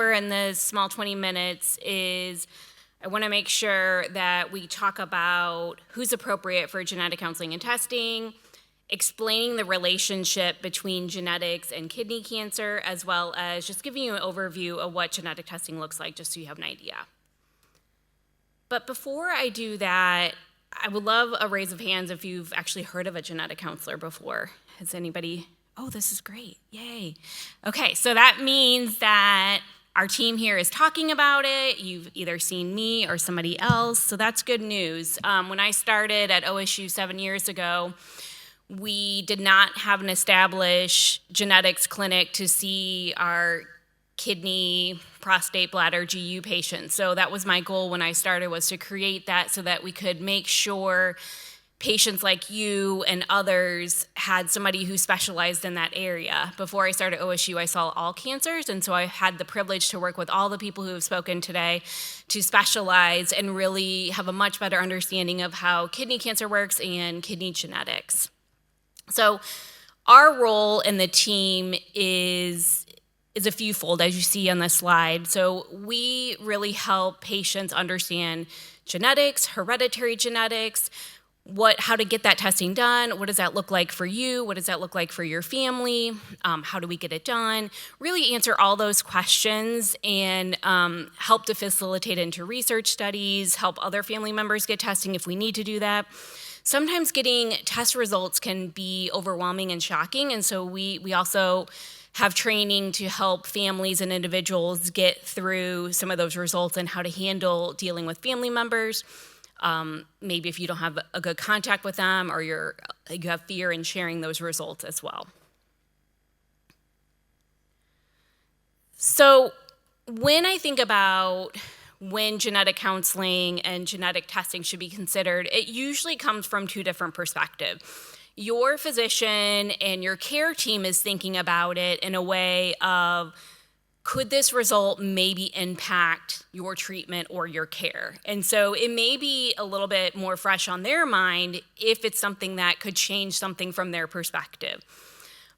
cover in this small 20 minutes is I want to make sure that we talk about who's appropriate for genetic counseling and testing, explaining the relationship between genetics and kidney cancer, as well as just giving you an overview of what genetic testing looks like, just so you have an idea. But before I do that, I would love a raise of hands if you've actually heard of a genetic counselor before. Has anybody? Oh, this is great. Yay. Okay, so that means that our team here is talking about it. You've either seen me or somebody else, so that's good news. When I started at OSU 7 years ago, we did not have an established genetics clinic to see our kidney, prostate, bladder, GU patients. So that was my goal when I started, was to create that so that we could make sure patients like you and others had somebody who specialized in that area. Before I started OSU, I saw all cancers, and so I had the privilege to work with all the people who have spoken today to specialize and really have a much better understanding of how kidney cancer works and kidney genetics. So our role in the team is a fewfold, as you see on the slide. So we really help patients understand genetics, hereditary genetics, how to get that testing done, what does that look like for you, what does that look like for your family, how do we get it done, really answer all those questions and help to facilitate into research studies, help other family members get testing if we need to do that. Sometimes getting test results can be overwhelming and shocking, and so we also have training to help families and individuals get through some of those results and how to handle dealing with family members. Maybe if you don't have a good contact with them or you have fear in sharing those results as well. So when I think about when genetic counseling and genetic testing should be considered, it usually comes from two different perspectives. Your physician and your care team is thinking about it in a way of, could this result maybe impact your treatment or your care? And so it may be a little bit more fresh on their mind if it's something that could change something from their perspective.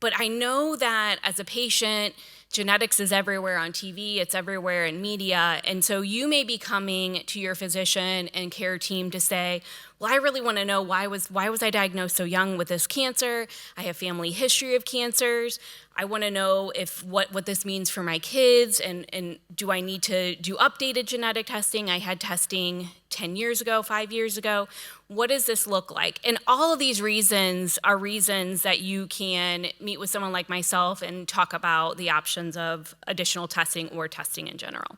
But I know that as a patient, genetics is everywhere on TV, it's everywhere in media, and so you may be coming to your physician and care team to say, well, I really want to know why was I diagnosed so young with this cancer? I have family history of cancers. I want to know what this means for my kids, and do I need to do updated genetic testing? I had testing 10 years ago, 5 years ago. What does this look like? And all of these reasons are reasons that you can meet with someone like myself and talk about the options of additional testing or testing in general.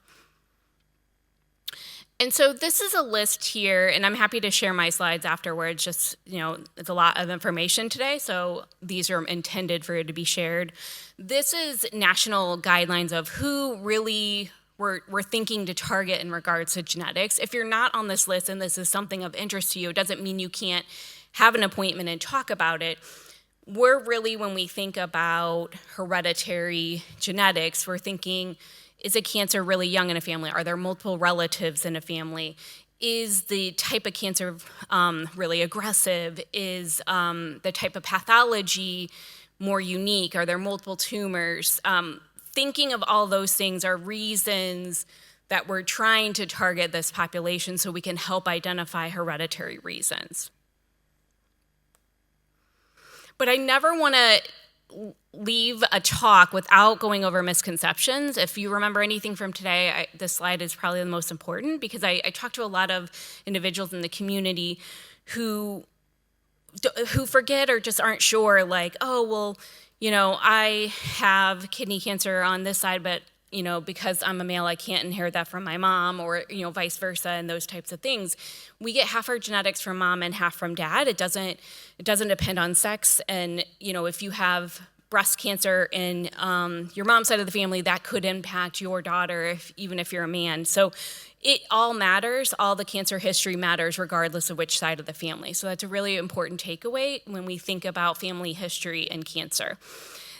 And so this is a list here, and I'm happy to share my slides afterwards. Just, it's a lot of information today, so these are intended for it to be shared. This is national guidelines of who really we're thinking to target in regards to genetics. If you're not on this list and this is something of interest to you, it doesn't mean you can't have an appointment and talk about it. We're really, when we think about hereditary genetics, we're thinking, is a cancer really young in a family? Are there multiple relatives in a family? Is the type of cancer really aggressive? Is the type of pathology more unique? Are there multiple tumors? Thinking of all those things are reasons that we're trying to target this population so we can help identify hereditary reasons. But I never want to leave a talk without going over misconceptions. If you remember anything from today, this slide is probably the most important, because I talked to a lot of individuals in the community who forget or just aren't sure, like, oh, well, I have kidney cancer on this side, but because I'm a male, I can't inherit that from my mom, or vice versa, and those types of things. We get half our genetics from mom and half from dad. It doesn't depend on sex, and if you have breast cancer in your mom's side of the family, that could impact your daughter, even if you're a man. So it all matters. All the cancer history matters regardless of which side of the family. So that's a really important takeaway when we think about family history and cancer.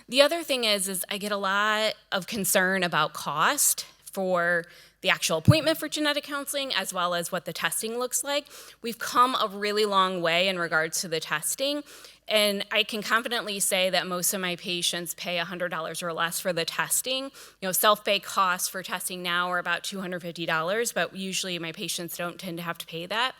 The other thing is I get a lot of concern about cost for the actual appointment for genetic counseling, as well as what the testing looks like. We've come a really long way in regards to the testing, and I can confidently say that most of my patients pay $100 or less for the testing. Self-pay costs for testing now are about $250, but usually my patients don't tend to have to pay that.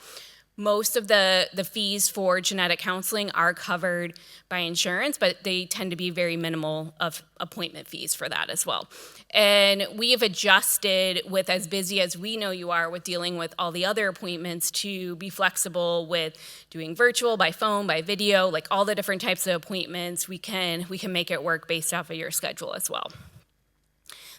Most of the fees for genetic counseling are covered by insurance, but they tend to be very minimal of appointment fees for that as well. And we have adjusted with, as busy as we know you are with dealing with all the other appointments, to be flexible with doing virtual, by phone, by video, like all the different types of appointments. We can make it work based off of your schedule as well.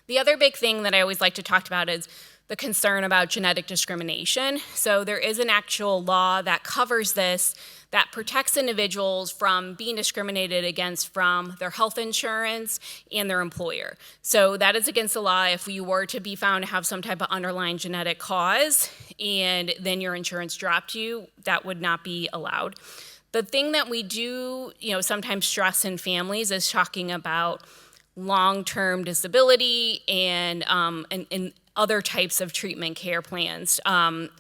The other big thing that I always like to talk about is the concern about genetic discrimination. So there is an actual law that covers this, that protects individuals from being discriminated against from their health insurance and their employer. So that is against the law if you were to be found to have some type of underlying genetic cause and then your insurance dropped you, that would not be allowed. The thing that we do, sometimes stress in families is talking about long-term disability and other types of treatment care plans,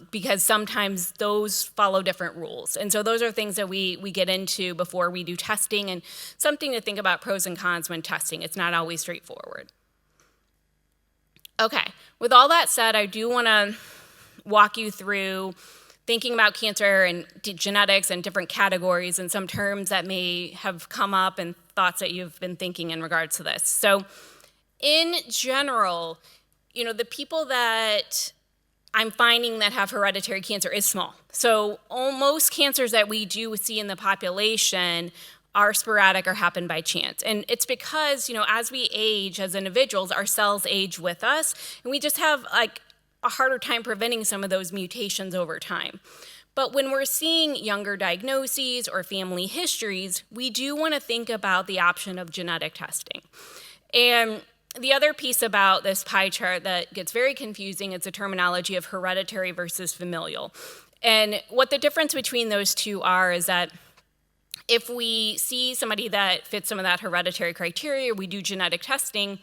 because sometimes those follow different rules. And so those are things that we get into before we do testing, and something to think about pros and cons when testing. It's not always straightforward. Okay, with all that said, I do want to walk you through thinking about cancer and genetics and different categories and some terms that may have come up and thoughts that you've been thinking in regards to this. So in general, the people that I'm finding that have hereditary cancer is small. So most cancers that we do see in the population are sporadic or happen by chance. And it's because, as we age as individuals, our cells age with us, and we just have a harder time preventing some of those mutations over time. But when we're seeing younger diagnoses or family histories, we do want to think about the option of genetic testing. And the other piece about this pie chart that gets very confusing is the terminology of hereditary versus familial. And what the difference between those two are is that if we see somebody that fits some of that hereditary criteria, we do genetic testing,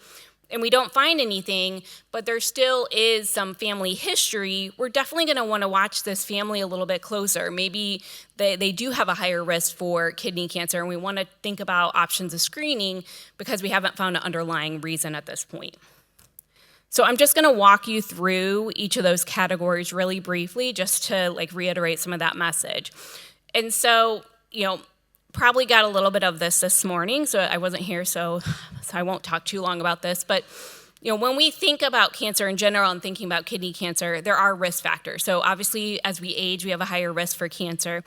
and we don't find anything, but there still is some family history, we're definitely going to want to watch this family a little bit closer. Maybe they do have a higher risk for kidney cancer, and we want to think about options of screening because we haven't found an underlying reason at this point. So I'm just going to walk you through each of those categories really briefly just to reiterate some of that message. And so, probably got a little bit of this morning, so I wasn't here, so I won't talk too long about this. But when we think about cancer in general and thinking about kidney cancer, there are risk factors. So obviously, as we age, we have a higher risk for cancer.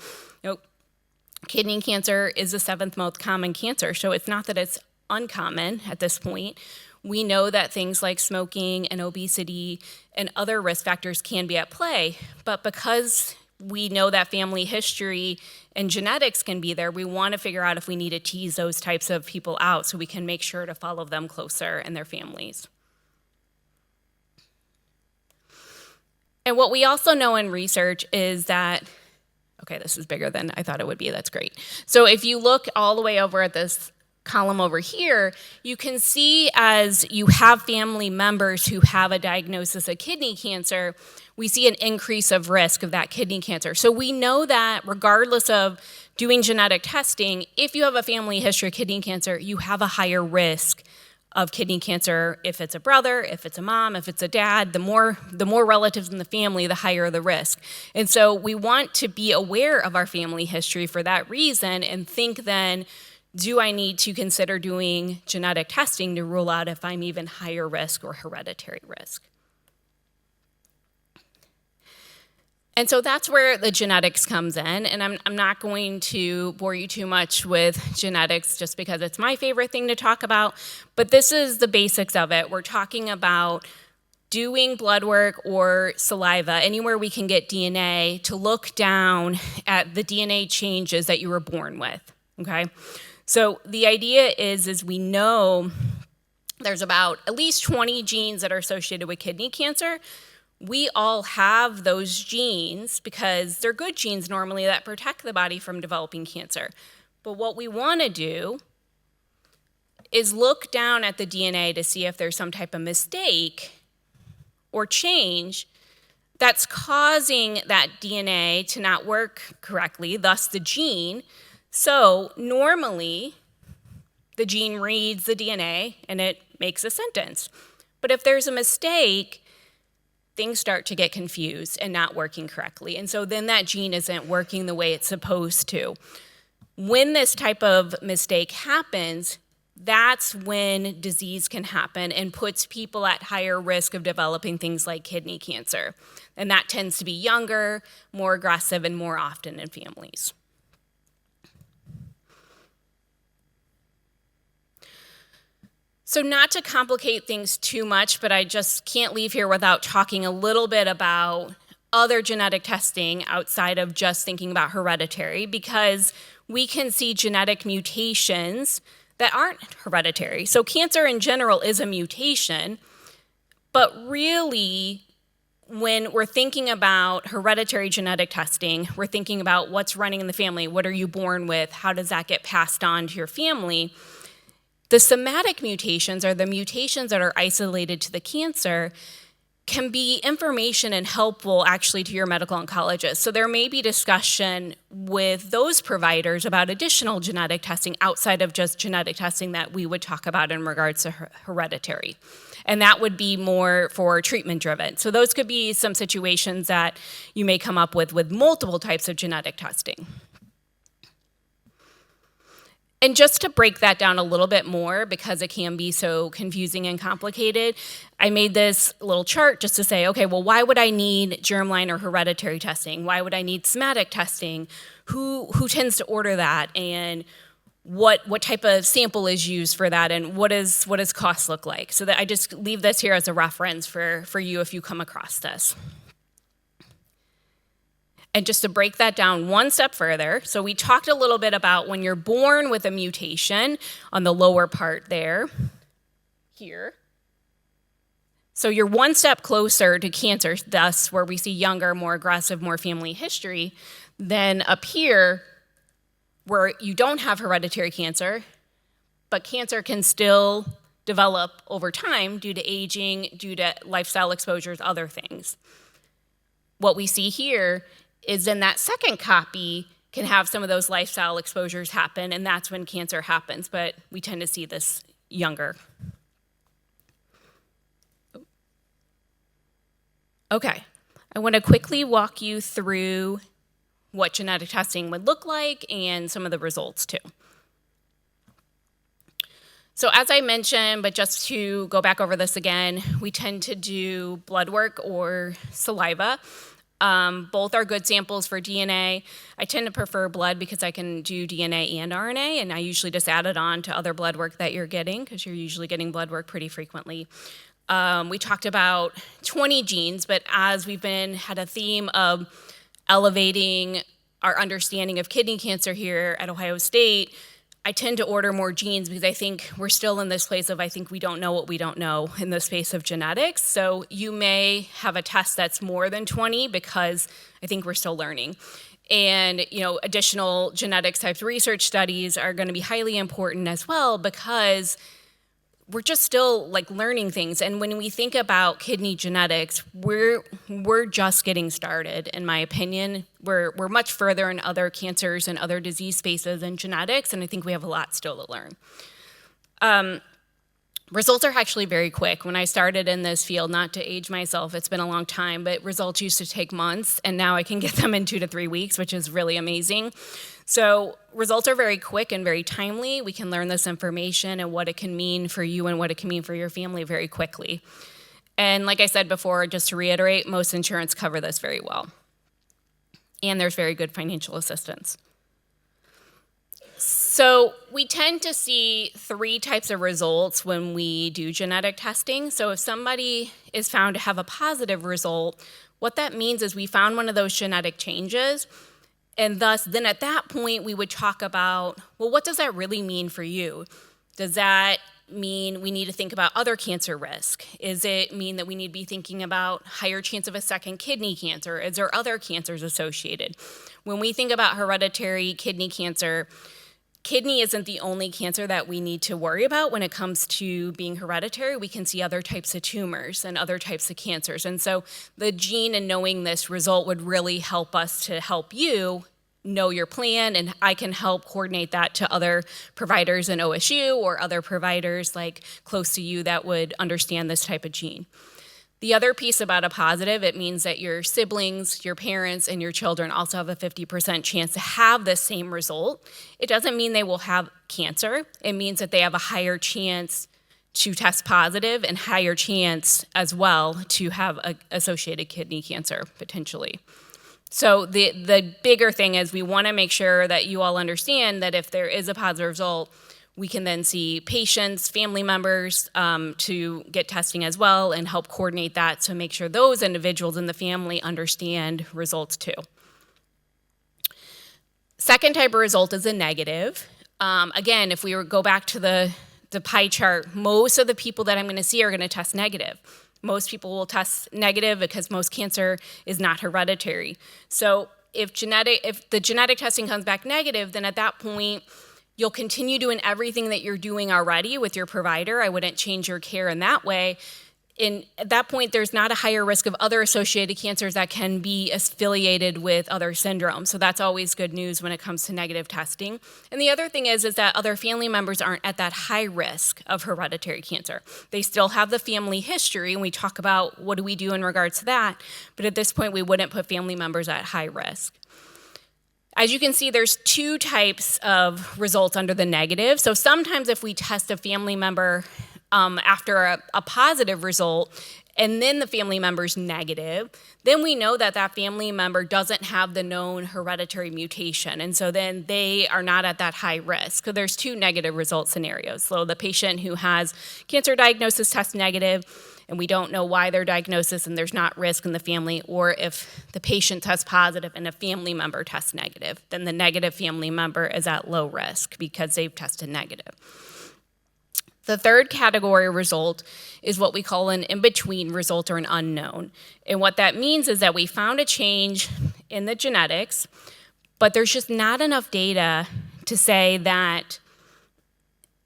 Kidney cancer is the 7th most common cancer, so it's not that it's uncommon at this point. We know that things like smoking and obesity and other risk factors can be at play, but because we know that family history and genetics can be there, we want to figure out if we need to tease those types of people out so we can make sure to follow them closer and their families. And what we also know in research is that, okay, this is bigger than I thought it would be, that's great. So if you look all the way over at this column over here, you can see as you have family members who have a diagnosis of kidney cancer, we see an increase of risk of that kidney cancer. So we know that regardless of doing genetic testing, if you have a family history of kidney cancer, you have a higher risk of kidney cancer. If it's a brother, if it's a mom, if it's a dad, the more relatives in the family, the higher the risk. And so we want to be aware of our family history for that reason and think then, do I need to consider doing genetic testing to rule out if I'm even higher risk or hereditary risk? And so that's where the genetics comes in, and I'm not going to bore you too much with genetics just because it's my favorite thing to talk about, but this is the basics of it. We're talking about doing blood work or saliva, anywhere we can get DNA, to look down at the DNA changes that you were born with, okay? So the idea is we know there's about at least 20 genes that are associated with kidney cancer. We all have those genes because they're good genes normally that protect the body from developing cancer. But what we want to do is look down at the DNA to see if there's some type of mistake or change that's causing that DNA to not work correctly, thus the gene. So normally, the gene reads the DNA and it makes a sentence. But if there's a mistake, things start to get confused and not working correctly. And so then that gene isn't working the way it's supposed to. When this type of mistake happens, that's when disease can happen and puts people at higher risk of developing things like kidney cancer. And that tends to be younger, more aggressive, and more often in families. So not to complicate things too much, but I just can't leave here without talking a little bit about other genetic testing outside of just thinking about hereditary, because we can see genetic mutations that aren't hereditary. So cancer in general is a mutation, but really when we're thinking about hereditary genetic testing, we're thinking about what's running in the family, what are you born with, how does that get passed on to your family. The somatic mutations, or the mutations that are isolated to the cancer, can be information and helpful actually to your medical oncologist. So there may be discussion with those providers about additional genetic testing outside of just genetic testing that we would talk about in regards to hereditary. And that would be more for treatment driven. So those could be some situations that you may come up with multiple types of genetic testing. And just to break that down a little bit more, because it can be so confusing and complicated, I made this little chart just to say, okay, well, why would I need germline or hereditary testing? Why would I need somatic testing? Who tends to order that? And what type of sample is used for that? And what does cost look like? So that I just leave this here as a reference for you if you come across this. And just to break that down one step further, so we talked a little bit about when you're born with a mutation on the lower part there, here. So you're one step closer to cancer, thus where we see younger, more aggressive, more family history, than up here where you don't have hereditary cancer, but cancer can still develop over time due to aging, due to lifestyle exposures, other things. What we see here is in that second copy can have some of those lifestyle exposures happen, and that's when cancer happens, but we tend to see this younger. Okay, I want to quickly walk you through what genetic testing would look like and some of the results too. So as I mentioned, but just to go back over this again, we tend to do blood work or saliva. Both are good samples for DNA. I tend to prefer blood because I can do DNA and RNA, and I usually just add it on to other blood work that you're getting because you're usually getting blood work pretty frequently. We talked about 20 genes, but as we've had a theme of elevating our understanding of kidney cancer here at Ohio State, I tend to order more genes because I think we're still in this place of I think we don't know what we don't know in the space of genetics. So you may have a test that's more than 20 because I think we're still learning. And additional genetics types research studies are going to be highly important as well because we're just still learning things. And when we think about kidney genetics, we're just getting started, in my opinion. We're much further in other cancers and other disease spaces and genetics, and I think we have a lot still to learn. Results are actually very quick. When I started in this field, not to age myself, it's been a long time, but results used to take months, and now I can get them in 2 to 3 weeks, which is really amazing. So results are very quick and very timely. We can learn this information and what it can mean for you and what it can mean for your family very quickly. And like I said before, just to reiterate, most insurance cover this very well. And there's very good financial assistance. So we tend to see 3 types of results when we do genetic testing. So if somebody is found to have a positive result, what that means is we found one of those genetic changes, and thus then at that point we would talk about, well, what does that really mean for you? Does that mean we need to think about other cancer risk? Is it mean that we need to be thinking about higher chance of a second kidney cancer? Is there other cancers associated? When we think about hereditary kidney cancer, kidney isn't the only cancer that we need to worry about when it comes to being hereditary. We can see other types of tumors and other types of cancers. And so the gene and knowing this result would really help us to help you know your plan, and I can help coordinate that to other providers in OSU or other providers like close to you that would understand this type of gene. The other piece about a positive, it means that your siblings, your parents, and your children also have a 50% chance to have the same result. It doesn't mean they will have cancer. It means that they have a higher chance to test positive and higher chance as well to have associated kidney cancer, potentially. So the bigger thing is we want to make sure that you all understand that if there is a positive result, we can then see patients, family members to get testing as well and help coordinate that to make sure those individuals in the family understand results too. Second type of result is a negative. Again, if we go back to the pie chart, most of the people that I'm going to see are going to test negative. Most people will test negative because most cancer is not hereditary. So if the genetic testing comes back negative, then at that point, you'll continue doing everything that you're doing already with your provider. I wouldn't change your care in that way. And at that point, there's not a higher risk of other associated cancers that can be affiliated with other syndromes. So that's always good news when it comes to negative testing. And the other thing is that other family members aren't at that high risk of hereditary cancer. They still have the family history, and we talk about what do we do in regards to that. But at this point, we wouldn't put family members at high risk. As you can see, there's two types of results under the negative. So sometimes if we test a family member after a positive result, and then the family member's negative, then we know that that family member doesn't have the known hereditary mutation. And so then they are not at that high risk. So there's two negative result scenarios. So the patient who has cancer diagnosis tests negative, and we don't know why their diagnosis and there's not risk in the family, or if the patient tests positive and a family member tests negative, then the negative family member is at low risk because they've tested negative. The third category result is what we call an in-between result or an unknown. And what that means is that we found a change in the genetics, but there's just not enough data to say that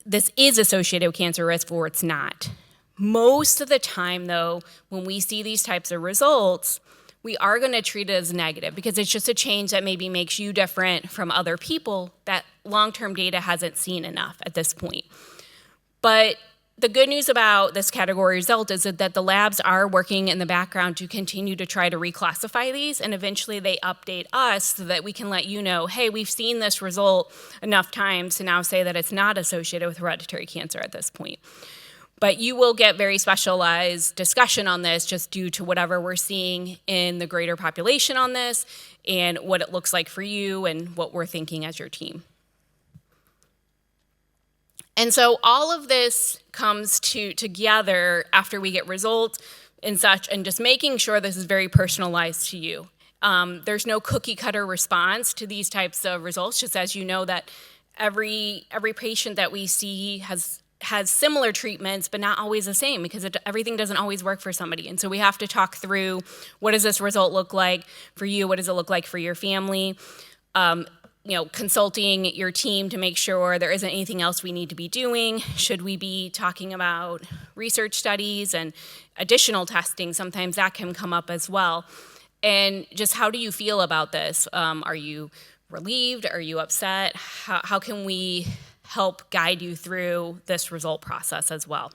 this is associated with cancer risk or it's not. Most of the time, though, when we see these types of results, we are going to treat it as negative because it's just a change that maybe makes you different from other people that long-term data hasn't seen enough at this point. But the good news about this category result is that the labs are working in the background to continue to try to reclassify these, and eventually they update us so that we can let you know, hey, we've seen this result enough times to now say that it's not associated with hereditary cancer at this point. But you will get very specialized discussion on this just due to whatever we're seeing in the greater population on this and what it looks like for you and what we're thinking as your team. And so all of this comes together after we get results and such, and just making sure this is very personalized to you. There's no cookie cutter response to these types of results, just as you know that every patient that we see has similar treatments, but not always the same because everything doesn't always work for somebody. And so we have to talk through, what does this result look like for you? What does it look like for your family? Consulting your team to make sure there isn't anything else we need to be doing. Should we be talking about research studies and additional testing? Sometimes that can come up as well. And just how do you feel about this? Are you relieved? Are you upset? How can we help guide you through this result process as well?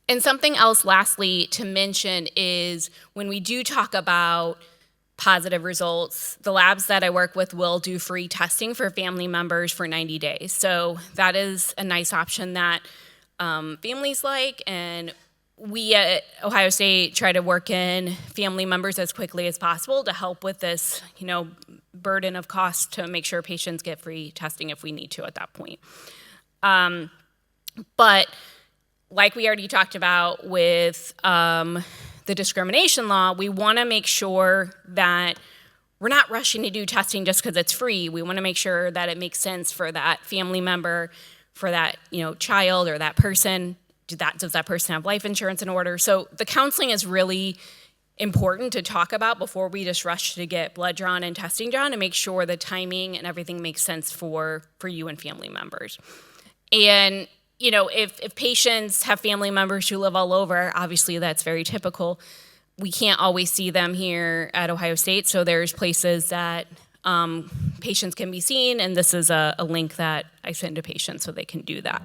And something else lastly to mention is when we do talk about positive results, the labs that I work with will do free testing for family members for 90 days. So that is a nice option that families like, and we at Ohio State try to work in family members as quickly as possible to help with this, burden of cost to make sure patients get free testing if we need to at that point. But like we already talked about with the discrimination law, we want to make sure that we're not rushing to do testing just because it's free. We want to make sure that it makes sense for that family member, for that child or that person. Does that person have life insurance in order? So the counseling is really important to talk about before we just rush to get blood drawn and testing drawn, to make sure the timing and everything makes sense for you and family members. And, if patients have family members who live all over, obviously that's very typical. We can't always see them here at Ohio State, so there's places that patients can be seen, and this is a link that I send to patients so they can do that.